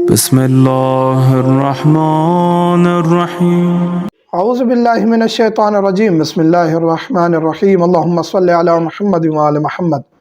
بسم اللہ الرحمن الرحیم۔ اعوذ باللہ من الشیطان الرجیم، بسم اللہ الرحمن الرحیم، اللہم صلی علی محمد وعلی محمد۔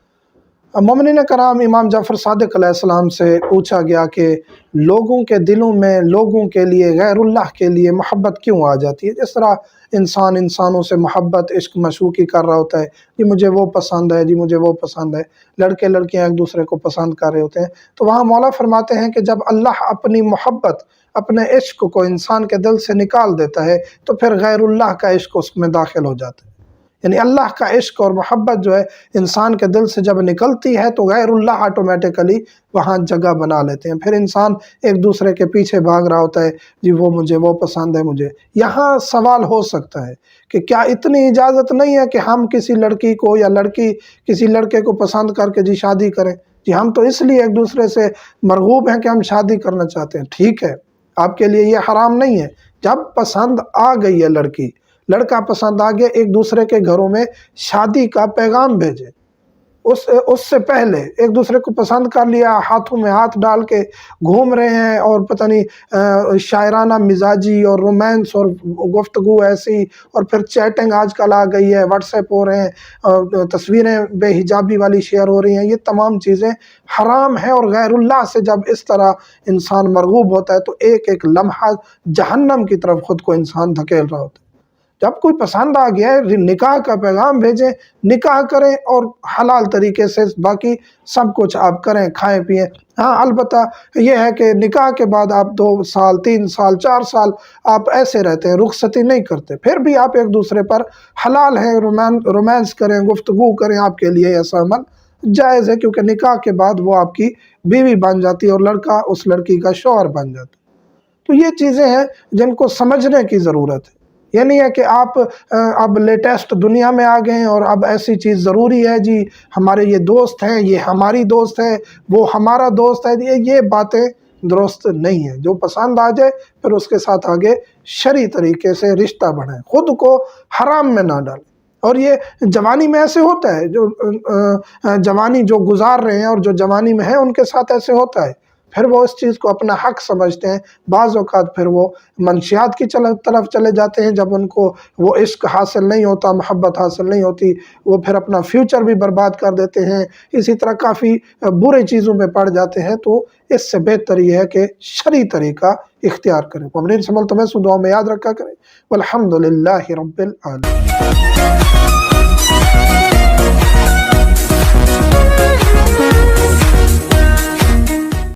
مومنین کرام، امام جعفر صادق علیہ السلام سے پوچھا گیا کہ لوگوں کے دلوں میں لوگوں کے لیے، غیر اللہ کے لیے محبت کیوں آ جاتی ہے؟ جس طرح انسان انسانوں سے محبت، عشق، مشوقی کر رہا ہوتا ہے، جی مجھے وہ پسند ہے، جی مجھے وہ پسند ہے، لڑکے لڑکیاں ایک دوسرے کو پسند کر رہے ہوتے ہیں، تو وہاں مولا فرماتے ہیں کہ جب اللہ اپنی محبت، اپنے عشق کو انسان کے دل سے نکال دیتا ہے تو پھر غیر اللہ کا عشق اس میں داخل ہو جاتا ہے۔ یعنی اللہ کا عشق اور محبت جو ہے انسان کے دل سے جب نکلتی ہے تو غیر اللہ آٹومیٹیکلی وہاں جگہ بنا لیتے ہیں، پھر انسان ایک دوسرے کے پیچھے بھاگ رہا ہوتا ہے، جی وہ مجھے وہ پسند ہے مجھے۔ یہاں سوال ہو سکتا ہے کہ کیا اتنی اجازت نہیں ہے کہ ہم کسی لڑکی کو یا لڑکی کسی لڑکے کو پسند کر کے جی شادی کریں؟ جی ہم تو اس لیے ایک دوسرے سے مرغوب ہیں کہ ہم شادی کرنا چاہتے ہیں، ٹھیک ہے، آپ کے لیے یہ حرام نہیں ہے۔ جب پسند آ گئی ہے لڑکی، لڑکا پسند آ گیا، ایک دوسرے کے گھروں میں شادی کا پیغام بھیجے، اس سے پہلے ایک دوسرے کو پسند کر لیا، ہاتھوں میں ہاتھ ڈال کے گھوم رہے ہیں اور پتہ نہیں شاعرانہ مزاجی اور رومانس اور گفتگو ایسی، اور پھر چیٹنگ آج کل آ گئی ہے، واٹس ایپ ہو رہے ہیں، تصویریں بے حجابی والی شیئر ہو رہی ہیں، یہ تمام چیزیں حرام ہیں۔ اور غیر اللہ سے جب اس طرح انسان مرغوب ہوتا ہے تو ایک ایک لمحہ جہنم کی طرف خود کو انسان دھکیل رہا ہوتا ہے۔ جب کوئی پسند آ گیا ہے، نکاح کا پیغام بھیجیں، نکاح کریں اور حلال طریقے سے باقی سب کچھ آپ کریں، کھائیں پئیں۔ ہاں البتہ یہ ہے کہ نکاح کے بعد آپ 2 سال 3 سال 4 سال آپ ایسے رہتے ہیں، رخصتی نہیں کرتے، پھر بھی آپ ایک دوسرے پر حلال ہیں، رومانس کریں، گفتگو کریں، آپ کے لیے ایسا عمل جائز ہے، کیونکہ نکاح کے بعد وہ آپ کی بیوی بن جاتی ہے اور لڑکا اس لڑکی کا شوہر بن جاتا ہے۔ تو یہ چیزیں ہیں جن کو سمجھنے کی ضرورت ہے۔ یہ نہیں ہے کہ آپ اب لیٹسٹ دنیا میں آ گئے ہیں اور اب ایسی چیز ضروری ہے، جی ہمارے یہ دوست ہیں، یہ ہماری دوست ہے، وہ ہمارا دوست ہے، یہ باتیں درست نہیں ہیں۔ جو پسند آ جائے پھر اس کے ساتھ آگے شرعی طریقے سے رشتہ بڑھائیں، خود کو حرام میں نہ ڈالیں۔ اور یہ جوانی میں ایسے ہوتا ہے، جو جوانی جو گزار رہے ہیں اور جو جوانی میں ہیں ان کے ساتھ ایسے ہوتا ہے، پھر وہ اس چیز کو اپنا حق سمجھتے ہیں، بعض اوقات پھر وہ منشیات کی طرف چلے جاتے ہیں، جب ان کو وہ عشق حاصل نہیں ہوتا، محبت حاصل نہیں ہوتی، وہ پھر اپنا فیوچر بھی برباد کر دیتے ہیں، اسی طرح کافی برے چیزوں میں پڑ جاتے ہیں۔ تو اس سے بہتر یہ ہے کہ شرعی طریقہ اختیار کریں۔ مومنین سے ملتمس دعا میں یاد رکھا کریں۔ والحمدللہ رب العالمین۔